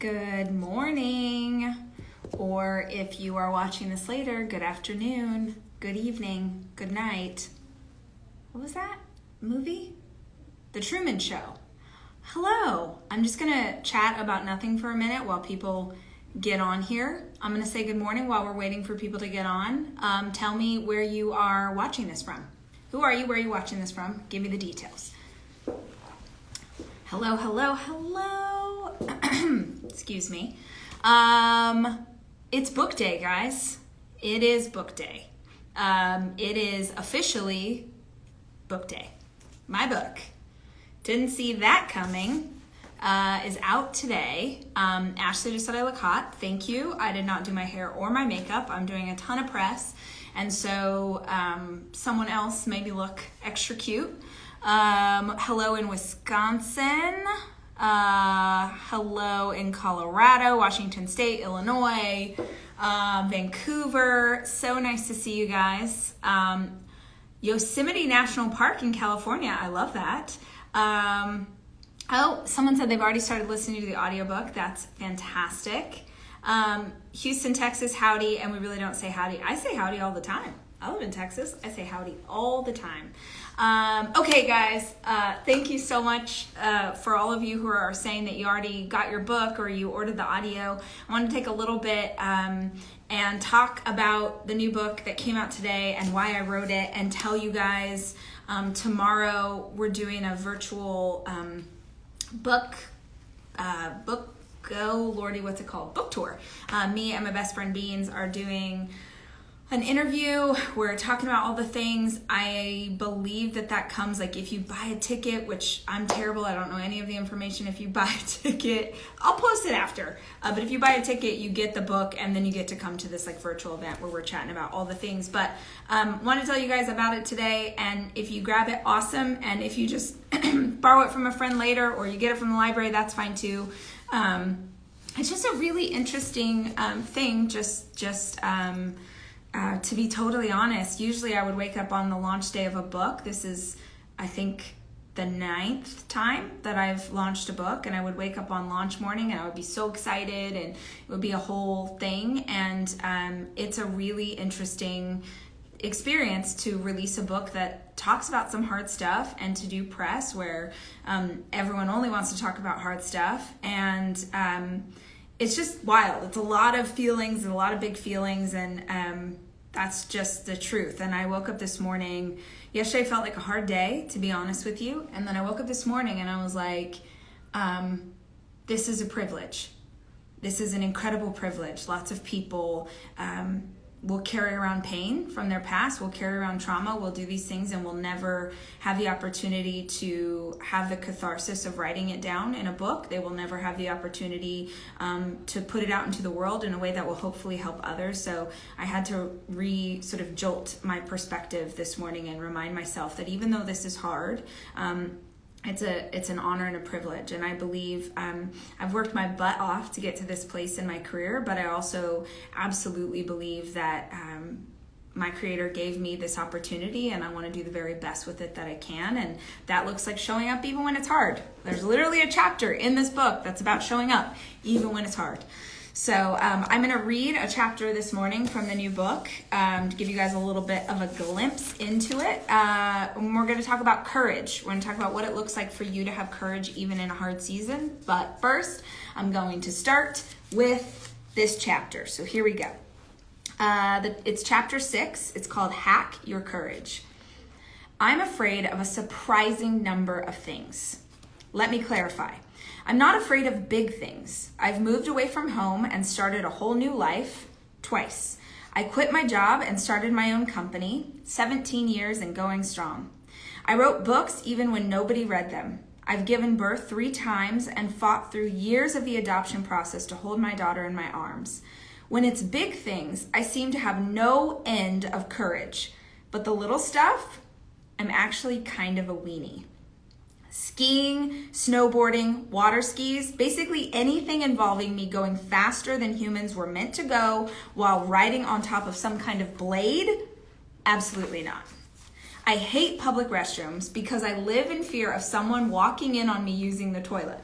Good morning, or if you are watching this later, good afternoon, good evening, good night. What was that movie? The Truman Show. Hello, I'm just gonna chat about nothing for a minute while people get on here. I'm gonna say good morning while we're waiting for people to get on. Tell me where you are watching this from. Who are you? Where are you watching this from? Give me the details. Hello, hello, hello. Excuse me. It's book day, guys. It is book day. It is officially book day. My book, Didn't See That Coming, is out today. Ashley just said I look hot. Thank you. I did not do my hair or my makeup. I'm doing a ton of press. And so someone else made me look extra cute. Hello in Wisconsin. Hello in Colorado, Washington State, Illinois, Vancouver. So nice to see you guys. Yosemite National Park in California. I love that. Oh, someone said they've already started listening to the audiobook. That's fantastic. Houston, Texas, howdy. And we really don't say howdy. I say howdy all the time. I live in Texas. I say howdy all the time. Okay, guys, thank you so much for all of you who are saying that you already got your book or you ordered the audio. I want to take a little bit and talk about the new book that came out today and why I wrote it, and tell you guys tomorrow we're doing a virtual book lordy, what's it called? Book tour. Me and my best friend Beans are doing an interview. We're talking about all the things. I believe that comes, like, if you buy a ticket, which I'm terrible, I don't know any of the information. If you buy a ticket, I'll post it after. But if you buy a ticket, you get the book, and then you get to come to this like virtual event where we're chatting about all the things. But want to tell you guys about it today. And if you grab it, awesome. And if you just borrow it from a friend later, or you get it from the library, that's fine too. It's just a really interesting thing. To be totally honest, usually I would wake up on the launch day of a book. This is, I think, the 9th time that I've launched a book, and I would wake up on launch morning and I would be so excited, and it would be a whole thing. And it's a really interesting experience to release a book that talks about some hard stuff, and to do press where everyone only wants to talk about hard stuff. And it's just wild. It's a lot of feelings and a lot of big feelings, and that's just the truth. And I woke up this morning, yesterday felt like a hard day, to be honest with you. And then I woke up this morning and I was like, this is a privilege. This is an incredible privilege. Lots of people will carry around pain from their past, will carry around trauma, will do these things, and will never have the opportunity to have the catharsis of writing it down in a book. They will never have the opportunity to put it out into the world in a way that will hopefully help others. So I had to sort of jolt my perspective this morning and remind myself that even though this is hard, it's an honor and a privilege. And I believe I've worked my butt off to get to this place in my career, but I also absolutely believe that my Creator gave me this opportunity, and I want to do the very best with it that I can. And that looks like showing up even when it's hard. There's literally a chapter in this book that's about showing up even when it's hard. So I'm going to read a chapter this morning from the new book to give you guys a little bit of a glimpse into it. And we're going to talk about courage. We're going to talk about what it looks like for you to have courage even in a hard season. But first, I'm going to start with this chapter. So here we go. It's chapter 6. It's called Hack Your Courage. I'm afraid of a surprising number of things. Let me clarify. I'm not afraid of big things. I've moved away from home and started a whole new life twice. I quit my job and started my own company, 17 years and going strong. I wrote books even when nobody read them. I've given birth 3 times and fought through years of the adoption process to hold my daughter in my arms. When it's big things, I seem to have no end of courage. But the little stuff, I'm actually kind of a weenie. Skiing, snowboarding, water skis, basically anything involving me going faster than humans were meant to go while riding on top of some kind of blade? Absolutely not. I hate public restrooms because I live in fear of someone walking in on me using the toilet.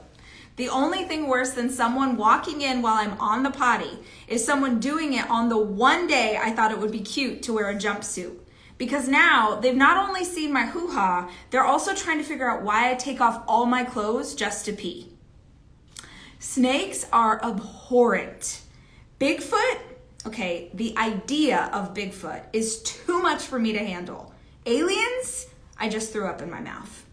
The only thing worse than someone walking in while I'm on the potty is someone doing it on the one day I thought it would be cute to wear a jumpsuit. Because now they've not only seen my hoo-ha, they're also trying to figure out why I take off all my clothes just to pee. Snakes are abhorrent. Bigfoot, okay, the idea of Bigfoot is too much for me to handle. Aliens, I just threw up in my mouth.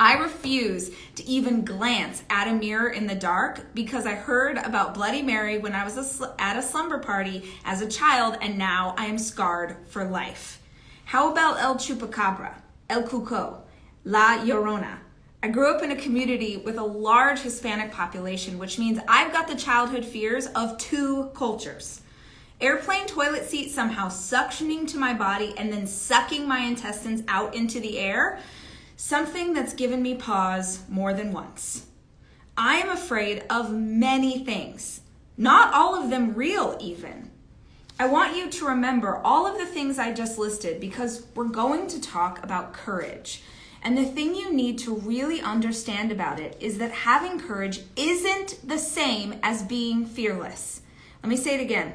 I refuse to even glance at a mirror in the dark because I heard about Bloody Mary when I was at a slumber party as a child, and now I am scarred for life. How about El Chupacabra, El Cuco, La Llorona? I grew up in a community with a large Hispanic population, which means I've got the childhood fears of two cultures. Airplane toilet seat somehow suctioning to my body and then sucking my intestines out into the air. Something that's given me pause more than once. I am afraid of many things, not all of them real even. I want you to remember all of the things I just listed because we're going to talk about courage. And the thing you need to really understand about it is that having courage isn't the same as being fearless. Let me say it again.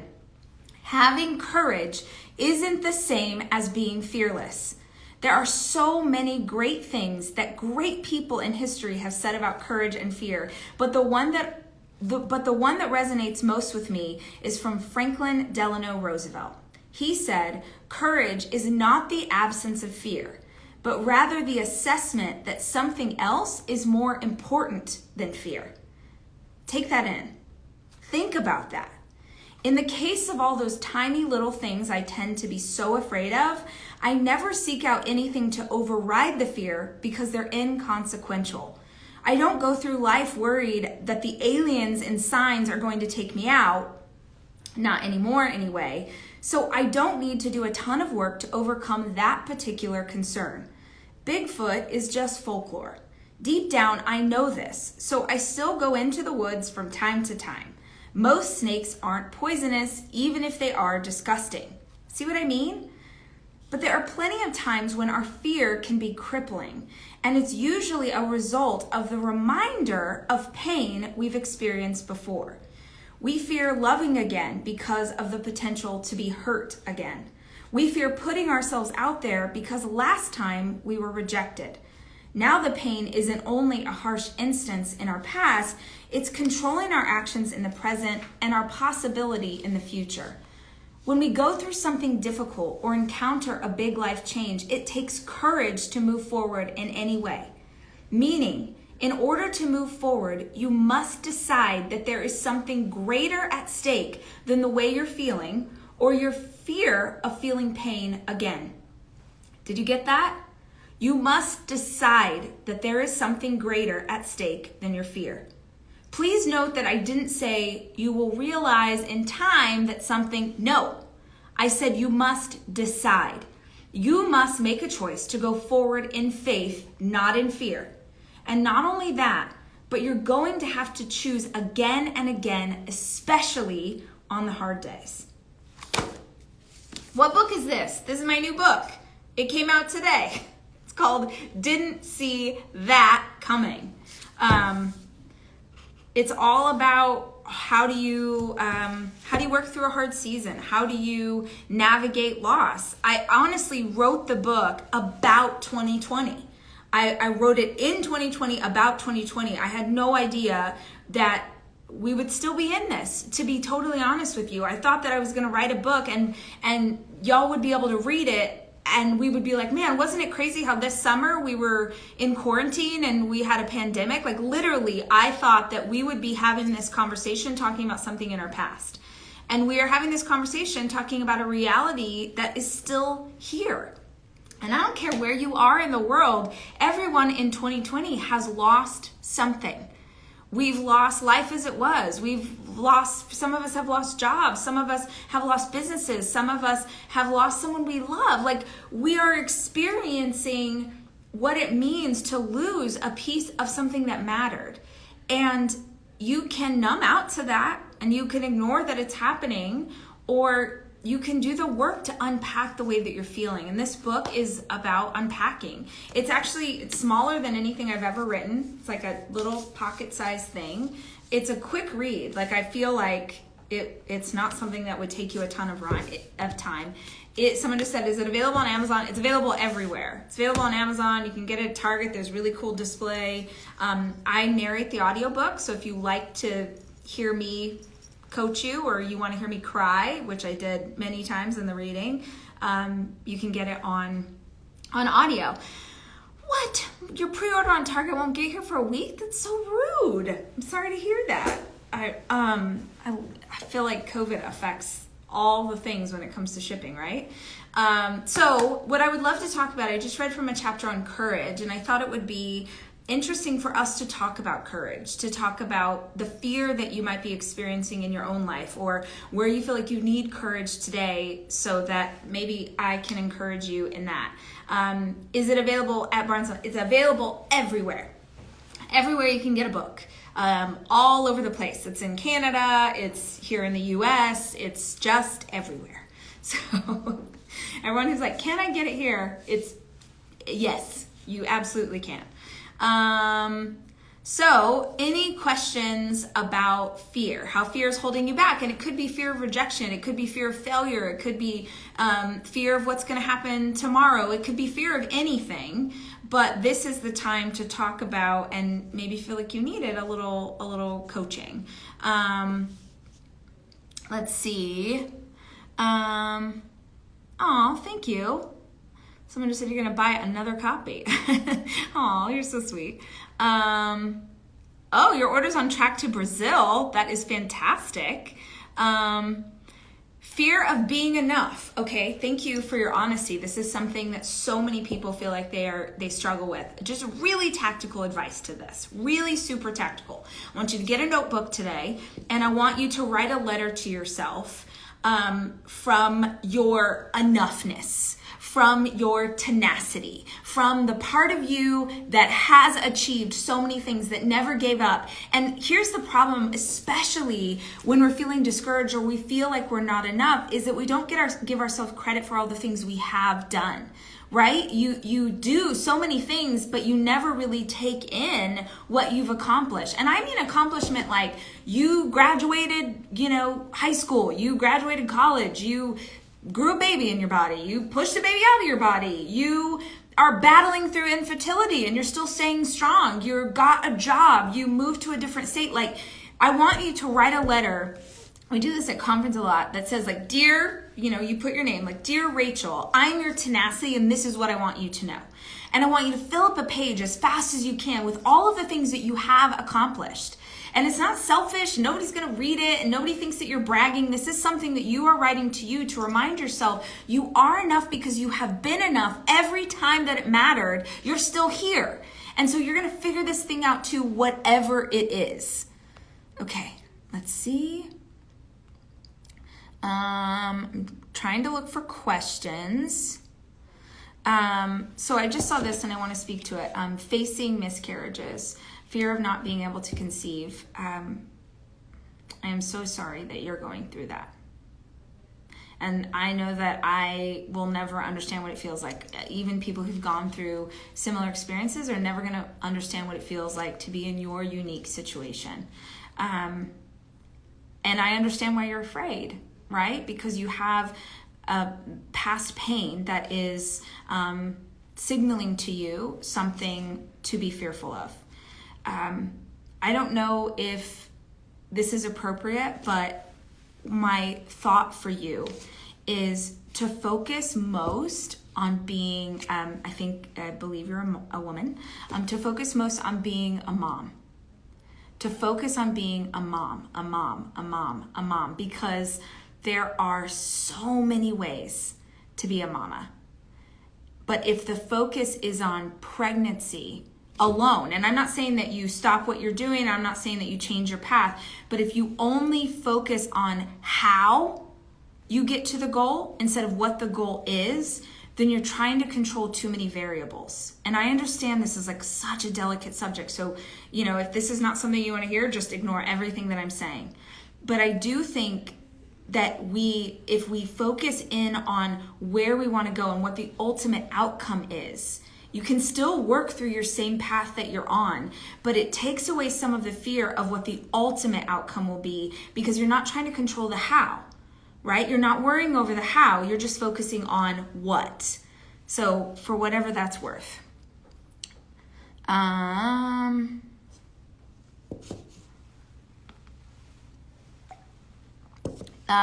Having courage isn't the same as being fearless. There are so many great things that great people in history have said about courage and fear, but the one that resonates most with me is from Franklin Delano Roosevelt. He said, "Courage is not the absence of fear, but rather the assessment that something else is more important than fear." Take that in. Think about that. In the case of all those tiny little things I tend to be so afraid of, I never seek out anything to override the fear because they're inconsequential. I don't go through life worried that the aliens and signs are going to take me out. Not anymore anyway. So I don't need to do a ton of work to overcome that particular concern. Bigfoot is just folklore. Deep down, I know this, so I still go into the woods from time to time. Most snakes aren't poisonous, even if they are disgusting. See what I mean? But there are plenty of times when our fear can be crippling, and it's usually a result of the reminder of pain we've experienced before. We fear loving again because of the potential to be hurt again. We fear putting ourselves out there because last time we were rejected. Now the pain isn't only a harsh instance in our past, it's controlling our actions in the present and our possibility in the future. When we go through something difficult or encounter a big life change, it takes courage to move forward in any way. Meaning, in order to move forward, you must decide that there is something greater at stake than the way you're feeling or your fear of feeling pain again. Did you get that? You must decide that there is something greater at stake than your fear. Please note that I didn't say you will realize in time that something, no. I said you must decide. You must make a choice to go forward in faith, not in fear. And not only that, but you're going to have to choose again and again, especially on the hard days. What book is this? This is my new book. It came out today. It's called Didn't See That Coming. It's all about how do you work through a hard season? How do you navigate loss? I honestly wrote the book about 2020. I wrote it in 2020 about 2020. I had no idea that we would still be in this, to be totally honest with you. I thought that I was going to write a book and y'all would be able to read it and we would be like, man, wasn't it crazy how this summer we were in quarantine and we had a pandemic? Like literally, I thought that we would be having this conversation talking about something in our past. And we are having this conversation talking about a reality that is still here. And I don't care where you are in the world, everyone in 2020 has lost something. We've lost life as it was. Some of us have lost jobs. Some of us have lost businesses. Some of us have lost someone we love. Like we are experiencing what it means to lose a piece of something that mattered. And you can numb out to that and you can ignore that it's happening, or you can do the work to unpack the way that you're feeling. And this book is about unpacking. It's smaller than anything I've ever written. It's like a little pocket-sized thing. It's a quick read. Like, I feel like it's not something that would take you a ton of time. Someone just said, is it available on Amazon? It's available everywhere. It's available on Amazon. You can get it at Target. There's really cool display. I narrate the audiobook, so if you like to hear me coach you, or you want to hear me cry, which I did many times in the reading, you can get it on audio. What? Your pre-order on Target won't get here for a week? That's so rude. I'm sorry to hear that. I feel like COVID affects all the things when it comes to shipping, right? So what I would love to talk about, I just read from a chapter on courage, and I thought it would be interesting for us to talk about courage, to talk about the fear that you might be experiencing in your own life, or where you feel like you need courage today, so that maybe I can encourage you in that. Is it available at Barnes & Noble? It's available everywhere. Everywhere you can get a book. All over the place. It's in Canada, it's here in the US, it's just everywhere. So everyone who's like, can I get it here? Yes, you absolutely can. So any questions about fear, how fear is holding you back? And it could be fear of rejection. It could be fear of failure. It could be fear of what's going to happen tomorrow. It could be fear of anything, but this is the time to talk about, and maybe feel like you needed a little coaching. Let's see. Thank you. Someone just said you're going to buy another copy. Oh, you're so sweet. Your order's on track to Brazil. That is fantastic. Fear of being enough. Okay, thank you for your honesty. This is something that so many people feel like they struggle with. Just really tactical advice to this. Really super tactical. I want you to get a notebook today, and I want you to write a letter to yourself from your enoughness, from your tenacity, from the part of you that has achieved so many things, that never gave up. And here's the problem, especially when we're feeling discouraged or we feel like we're not enough, is that we don't give ourselves credit for all the things we have done, right? You do so many things, but you never really take in what you've accomplished. And I mean accomplishment like you graduated, high school, you graduated college, you grew a baby in your body, you pushed a baby out of your body, you are battling through infertility and you're still staying strong, you got a job, you moved to a different state. Like, I want you to write a letter. We do this at conference a lot, that says like, dear, you put your name, like, dear Rachel, I'm your tenacity and this is what I want you to know. And I want you to fill up a page as fast as you can with all of the things that you have accomplished. And it's not selfish. Nobody's going to read it, and nobody thinks that you're bragging. This is something that you are writing to you to remind yourself you are enough, because you have been enough every time that it mattered. You're still here. And so you're going to figure this thing out too, whatever it is. Okay, let's see. I'm trying to look for questions. So I just saw this and I want to speak to it. Facing miscarriages. Fear of not being able to conceive. I am so sorry that you're going through that. And I know that I will never understand what it feels like. Even people who've gone through similar experiences are never going to understand what it feels like to be in your unique situation. And I understand why you're afraid, right? Because you have a past pain that is signaling to you something to be fearful of. I don't know if this is appropriate, but my thought for you is to focus most on being, I believe you're a woman, to focus most on being a mom. To focus on being a mom, because there are so many ways to be a mama. But if the focus is on pregnancy alone, and I'm not saying that you stop what you're doing, I'm not saying that you change your path, but if you only focus on how you get to the goal instead of what the goal is, then you're trying to control too many variables. And I understand this is like such a delicate subject. So, if this is not something you want to hear, just ignore everything that I'm saying. But I do think that if we focus in on where we want to go and what the ultimate outcome is, you can still work through your same path that you're on, but it takes away some of the fear of what the ultimate outcome will be, because you're not trying to control the how, right? You're not worrying over the how, you're just focusing on what. So for whatever that's worth.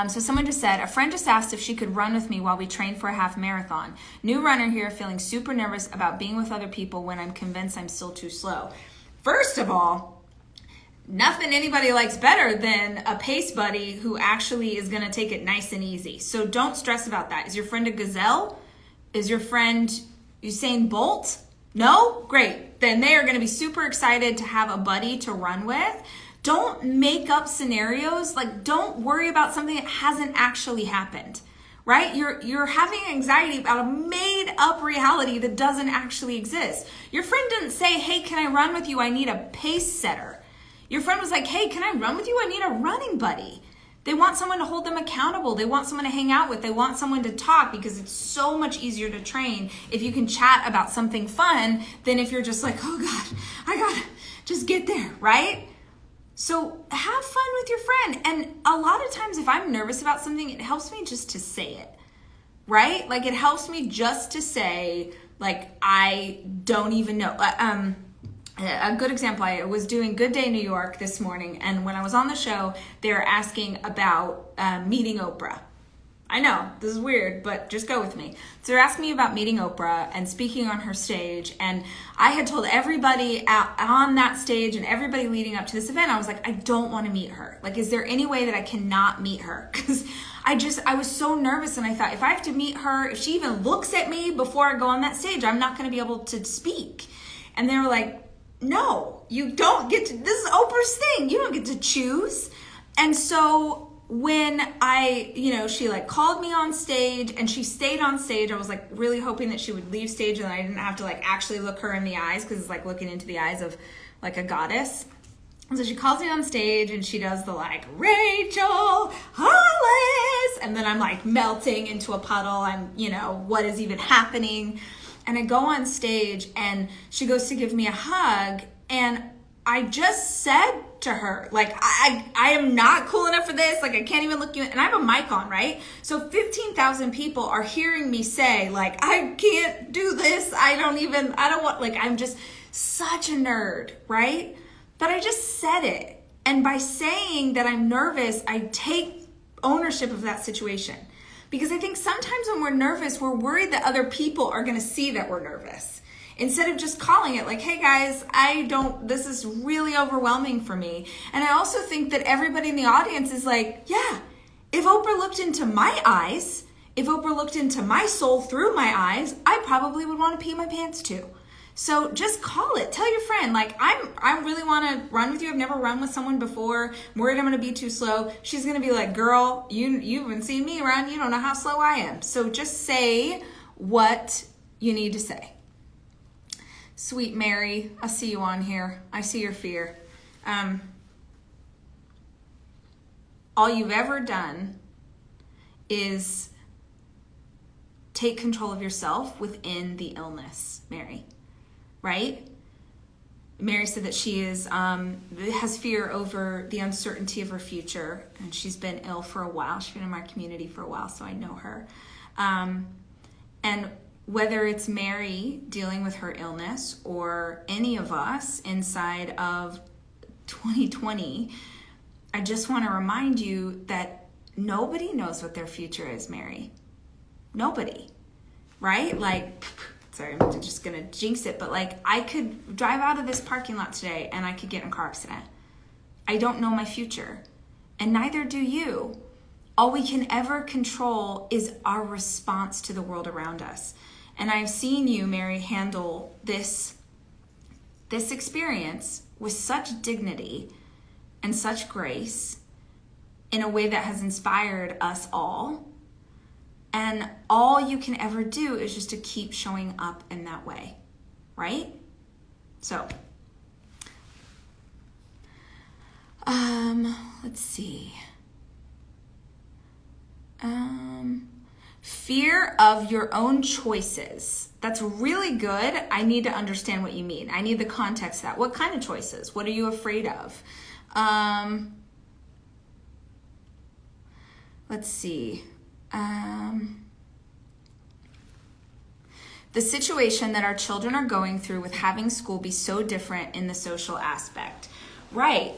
So someone just said, a friend just asked if she could run with me while we train for a half marathon. New runner here, feeling super nervous about being with other people when I'm convinced I'm still too slow. First of all, nothing anybody likes better than a pace buddy who actually is going to take it nice and easy. So don't stress about that. Is your friend a gazelle? Is your friend Usain Bolt? No? Great. Then they are going to be super excited to have a buddy to run with. Don't make up scenarios. Like, don't worry about something that hasn't actually happened, right? You're having anxiety about a made up reality that doesn't actually exist. Your friend didn't say, hey, can I run with you? I need a pace setter. Your friend was like, hey, can I run with you? I need a running buddy. They want someone to hold them accountable. They want someone to hang out with. They want someone to talk, because it's so much easier to train if you can chat about something fun than if you're just like, oh God, I gotta just get there, right? So have fun with your friend. And a lot of times if I'm nervous about something, it helps me just to say it, right? Like, it helps me just to say, like, I don't even know. A good example, I was doing Good Day New York this morning, and when I was on the show, they were asking about meeting Oprah. I know, this is weird, but just go with me. So they're asking me about meeting Oprah and speaking on her stage, and I had told everybody out on that stage and everybody leading up to this event, I was like, I don't want to meet her. Like, is there any way that I cannot meet her? Because I was so nervous, and I thought, if I have to meet her, if she even looks at me before I go on that stage, I'm not going to be able to speak. And they were like, no, you don't get to, this is Oprah's thing. You don't get to choose. And so when she like called me on stage and she stayed on stage, I was like really hoping that she would leave stage and I didn't have to like actually look her in the eyes, because it's like looking into the eyes of like a goddess. And so she calls me on stage and she does the like, Rachel Hollis. And then I'm like melting into a puddle. I'm, what is even happening? And I go on stage and she goes to give me a hug, and I just said to her, like, I am not cool enough for this. Like, I can't even look you in. And I have a mic on, right? So 15,000 people are hearing me say, like, I can't do this. I'm just such a nerd, right? But I just said it. And by saying that I'm nervous, I take ownership of that situation. Because I think sometimes when we're nervous, we're worried that other people are going to see that we're nervous. Instead of just calling it like, hey guys, this is really overwhelming for me. And I also think that everybody in the audience is like, yeah, if Oprah looked into my eyes, if Oprah looked into my soul through my eyes, I probably would want to pee my pants too. So just call it. Tell your friend, like, I really want to run with you. I've never run with someone before. I'm worried I'm going to be too slow. She's going to be like, girl, you haven't seen me run. You don't know how slow I am. So just say what you need to say. Sweet Mary, I see you on here. I see your fear. All you've ever done is take control of yourself within the illness, Mary. Right? Mary said that she has fear over the uncertainty of her future, and she's been ill for a while. She's been in my community for a while, so I know her. And whether it's Mary dealing with her illness or any of us inside of 2020, I just want to remind you that nobody knows what their future is, Mary. Nobody, right? Like, sorry, I'm just going to jinx it, but like, I could drive out of this parking lot today and I could get in a car accident. I don't know my future, and neither do you. All we can ever control is our response to the world around us. And I've seen you, Mary, handle this experience with such dignity and such grace in a way that has inspired us all. And all you can ever do is just to keep showing up in that way, right? So, let's see. Fear of your own choices. That's really good. I need to understand what you mean. I need the context of that. What kind of choices? What are you afraid of? Let's see. The situation that our children are going through with having school be so different in the social aspect. Right.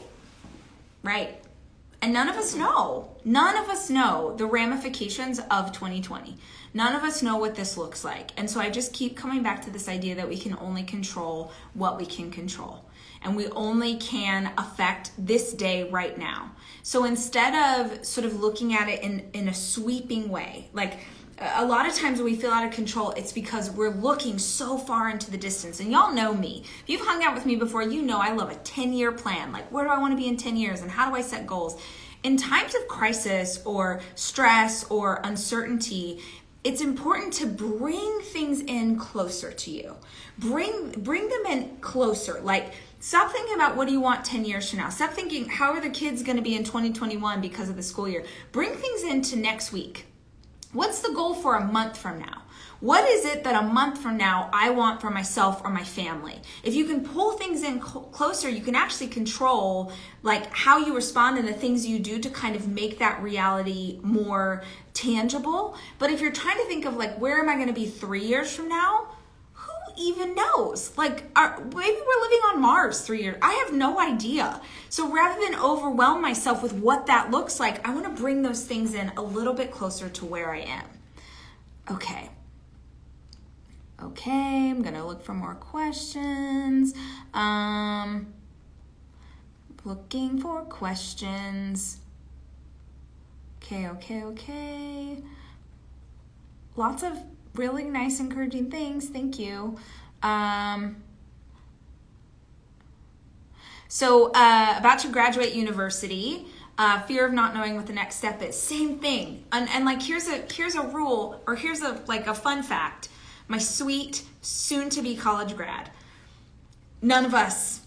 And none of us know. None of us know the ramifications of 2020. None of us know what this looks like. And so I just keep coming back to this idea that we can only control what we can control. And we only can affect this day right now. So instead of sort of looking at it in a sweeping way, like a lot of times when we feel out of control, it's because we're looking so far into the distance. And y'all know me. If you've hung out with me before, you know I love a 10-year plan. Like, where do I want to be in 10 years? And how do I set goals? In times of crisis or stress or uncertainty, it's important to bring things in closer to you. Bring them in closer. Like, stop thinking about what do you want 10 years from now. Stop thinking, how are the kids going to be in 2021 because of the school year? Bring things into next week. What's the goal for a month from now? What is it that a month from now I want for myself or my family? If you can pull things in closer, you can actually control like how you respond and the things you do to kind of make that reality more tangible. But if you're trying to think of like, where am I going to be 3 years from now? Who even knows? Like, maybe we're living on Mars 3 years. I have no idea. So rather than overwhelm myself with what that looks like, I want to bring those things in a little bit closer to where I am. Okay, I'm going to look for more questions. Looking for questions. Okay. Lots of really nice, encouraging things. Thank you. So about to graduate university, fear of not knowing what the next step is. Same thing. And like, here's a rule, or here's a fun fact. My sweet, soon-to-be college grad. None of us,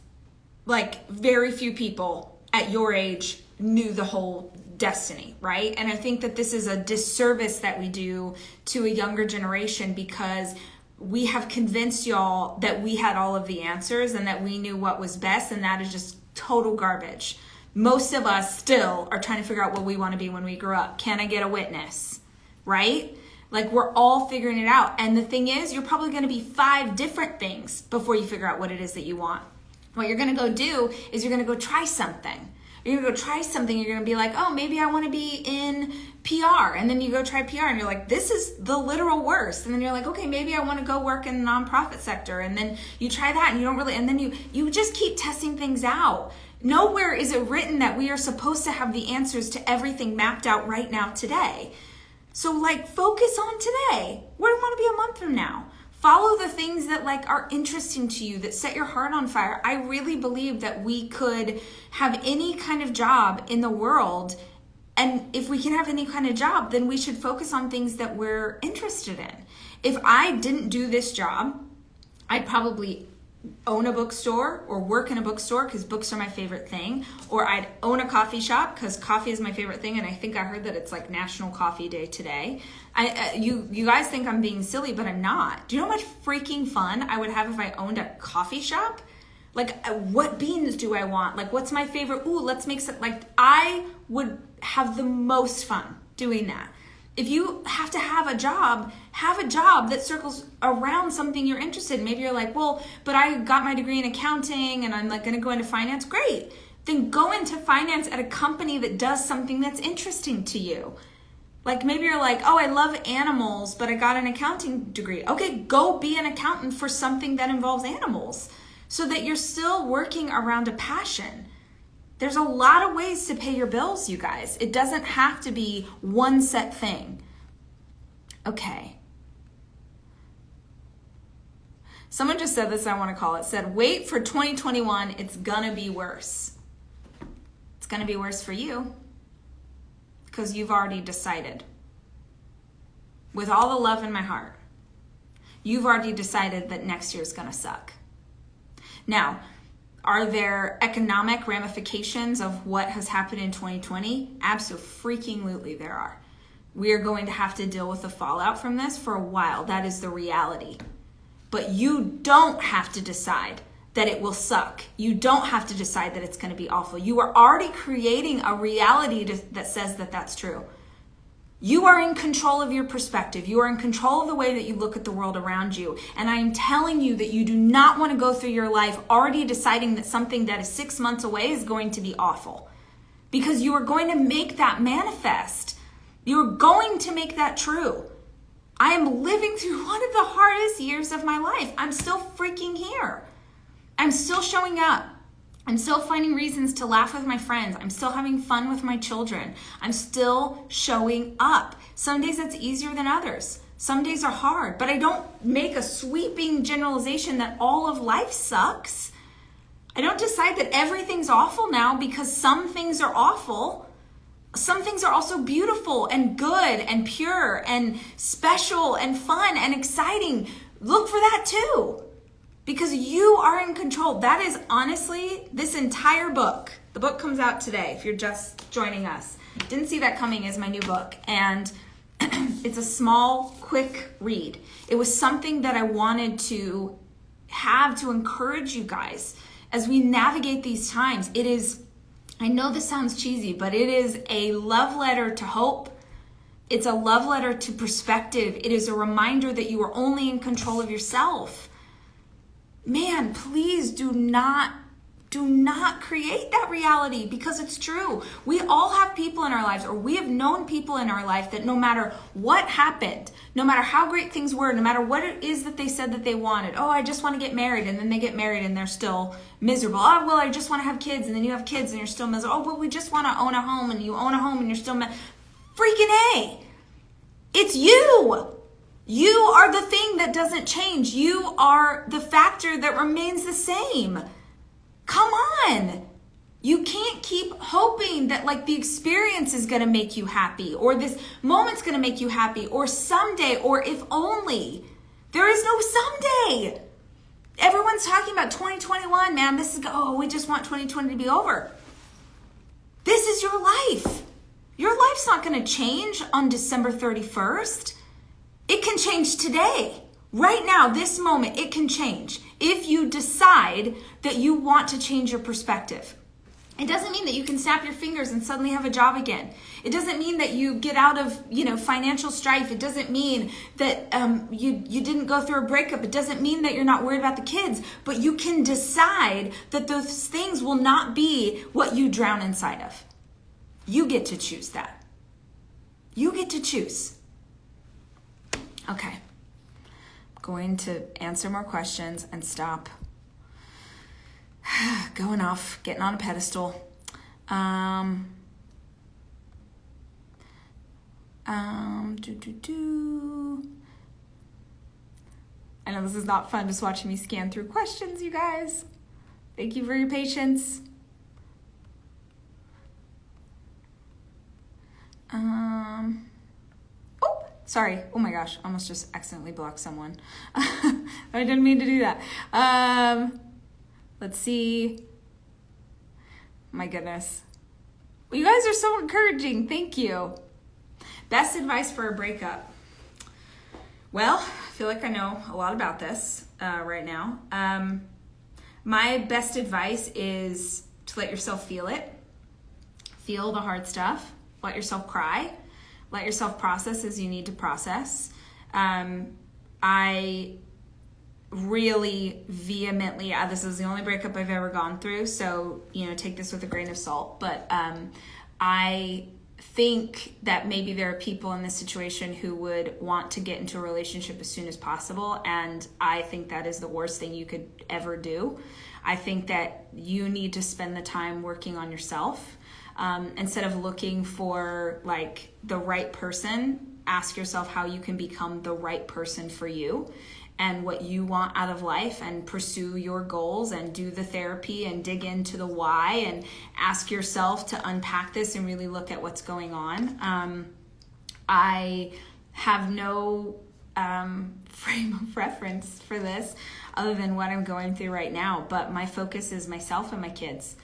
like very few people at your age knew the whole destiny, right? And I think that this is a disservice that we do to a younger generation because we have convinced y'all that we had all of the answers and that we knew what was best, and that is just total garbage. Most of us still are trying to figure out what we want to be when we grow up. Can I get a witness? Right? Like, we're all figuring it out. And the thing is, you're probably going to be 5 different things before you figure out what it is that you want. What you're going to go do is you're going to go try something. You're going to go try something. You're going to be like, oh, maybe I want to be in PR. And then you go try PR and you're like, this is the literal worst. And then you're like, okay, maybe I want to go work in the nonprofit sector. And then you try that and you don't really, and then you just keep testing things out. Nowhere is it written that we are supposed to have the answers to everything mapped out right now today. So like, focus on today. Where do you want to be a month from now? Follow the things that like are interesting to you, that set your heart on fire. I really believe that we could have any kind of job in the world. And if we can have any kind of job, then we should focus on things that we're interested in. If I didn't do this job, I'd probably own a bookstore or work in a bookstore because books are my favorite thing, or I'd own a coffee shop because coffee is my favorite thing, and I think I heard that it's like National Coffee Day today. You guys think I'm being silly, but I'm not. Do you know how much freaking fun I would have if I owned a coffee shop? Like, what beans do I want? Like, what's my favorite? Ooh, let's make some. Like, I would have the most fun doing that. If you have to have a job that circles around something you're interested in. Maybe you're like, well, but I got my degree in accounting and I'm like going to go into finance. Great. Then go into finance at a company that does something that's interesting to you. Like, maybe you're like, oh, I love animals, but I got an accounting degree. Okay, go be an accountant for something that involves animals so that you're still working around a passion. There's a lot of ways to pay your bills, you guys. It doesn't have to be one set thing. Okay. Someone just said this, I want to call it. Said, wait for 2021. It's going to be worse. It's going to be worse for you because you've already decided. With all the love in my heart, you've already decided that next year is going to suck. Now, are there economic ramifications of what has happened in 2020? Absolutely there are. We are going to have to deal with the fallout from this for a while. That is the reality. But you don't have to decide that it will suck. You don't have to decide that it's going to be awful. You are already creating a reality that says that that's true. You are in control of your perspective. You are in control of the way that you look at the world around you. And I am telling you that you do not want to go through your life already deciding that something that is 6 months away is going to be awful. Because you are going to make that manifest. You are going to make that true. I am living through one of the hardest years of my life. I'm still freaking here. I'm still showing up. I'm still finding reasons to laugh with my friends. I'm still having fun with my children. I'm still showing up. Some days that's easier than others. Some days are hard, but I don't make a sweeping generalization that all of life sucks. I don't decide that everything's awful now because some things are awful. Some things are also beautiful and good and pure and special and fun and exciting. Look for that too. Because you are in control. That is honestly this entire book. The book comes out today if you're just joining us. Didn't see that coming as my new book. And it's a small, quick read. It was something that I wanted to have to encourage you guys as we navigate these times. It is, I know this sounds cheesy, but it is a love letter to hope. It's a love letter to perspective. It is a reminder that you are only in control of yourself. Man, please do not create that reality because it's true. We all have people in our lives, or we have known people in our life that no matter what happened, no matter how great things were, no matter what it is that they said that they wanted, oh, I just want to get married, and then they get married and they're still miserable. Oh, well, I just want to have kids, and then you have kids and you're still miserable. Oh, well, we just want to own a home, and you own a home and you're still freaking A. It's you. You are the thing that doesn't change. You are the factor that remains the same. Come on. You can't keep hoping that like the experience is going to make you happy, or this moment's going to make you happy, or someday, or if only. There is no someday. Everyone's talking about 2021, man. We just want 2020 to be over. This is your life. Your life's not going to change on December 31st. It can change today. Right now, this moment, it can change if you decide that you want to change your perspective. It doesn't mean that you can snap your fingers and suddenly have a job again. It doesn't mean that you get out of, financial strife. It doesn't mean that you didn't go through a breakup. It doesn't mean that you're not worried about the kids. But you can decide that those things will not be what you drown inside of. You get to choose that. You get to choose. Okay, I'm going to answer more questions and stop going off, getting on a pedestal. I know this is not fun, just watching me scan through questions, you guys. Thank you for your patience. Sorry. Oh my gosh. Almost just accidentally blocked someone. I didn't mean to do that. Let's see. My goodness. Well, you guys are so encouraging. Thank you. Best advice for a breakup. Well, I feel like I know a lot about this right now. My best advice is to let yourself feel it. Feel the hard stuff. Let yourself cry. Let yourself process as you need to process. I really vehemently, this is the only breakup I've ever gone through, so, take this with a grain of salt. But I think that maybe there are people in this situation who would want to get into a relationship as soon as possible, and I think that is the worst thing you could ever do. I think that you need to spend the time working on yourself. Instead of looking for like the right person, ask yourself how you can become the right person for you and what you want out of life, and pursue your goals and do the therapy and dig into the why and ask yourself to unpack this and really look at what's going on. I have no frame of reference for this other than what I'm going through right now, but my focus is myself and my kids.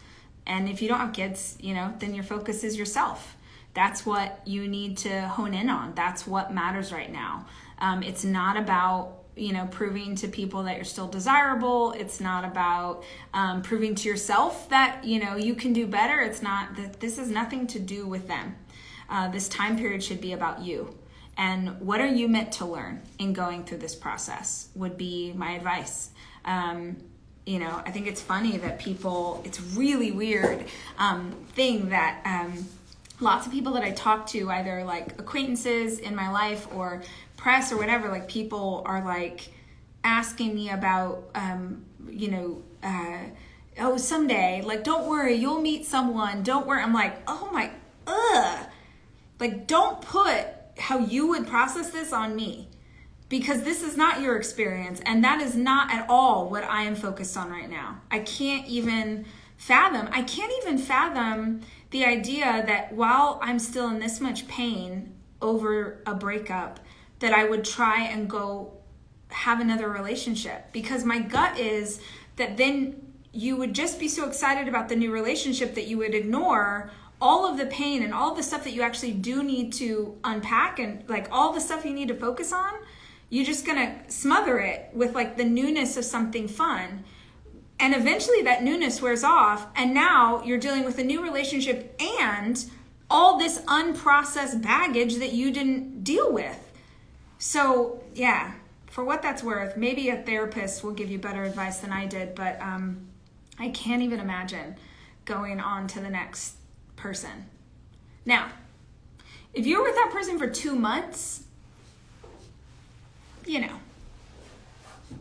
And if you don't have kids, then your focus is yourself. That's what you need to hone in on. That's what matters right now. It's not about, proving to people that you're still desirable. It's not about proving to yourself that, you can do better. It's not that. This has nothing to do with them. This time period should be about you. And what are you meant to learn in going through this process would be my advice. I think it's funny that it's really weird thing that lots of people that I talk to, either like acquaintances in my life or press or whatever, like people are like asking me about, oh, someday, like, don't worry, you'll meet someone. Don't worry. I'm like, oh my, like, don't put how you would process this on me, because this is not your experience, and that is not at all what I am focused on right now. I can't even fathom the idea that while I'm still in this much pain over a breakup, that I would try and go have another relationship, because my gut is that then you would just be so excited about the new relationship that you would ignore all of the pain and all the stuff that you actually do need to unpack, and like all the stuff you need to focus on. You're just gonna smother it with like the newness of something fun. And eventually that newness wears off, and now you're dealing with a new relationship and all this unprocessed baggage that you didn't deal with. So yeah, for what that's worth, maybe a therapist will give you better advice than I did, but I can't even imagine going on to the next person. Now, if you're with that person for 2 months,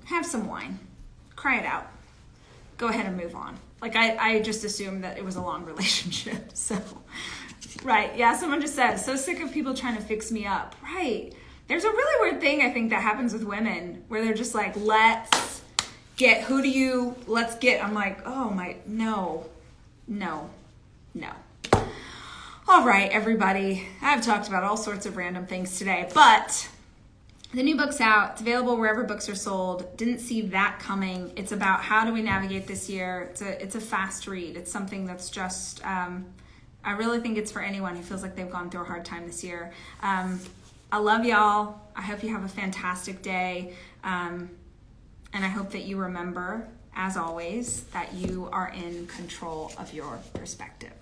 have some wine, cry it out, go ahead and move on. Like I just assumed that it was a long relationship. So, right. Yeah. Someone just said, so sick of people trying to fix me up. Right. There's a really weird thing I think that happens with women where they're just like, let's get, I'm like, oh my, no. All right, everybody. I've talked about all sorts of random things today, but the new book's out. It's available wherever books are sold. Didn't see that coming. It's about how do we navigate this year. It's a fast read. It's something that's just, I really think it's for anyone who feels like they've gone through a hard time this year. I love y'all. I hope you have a fantastic day. And I hope that you remember, as always, that you are in control of your perspective.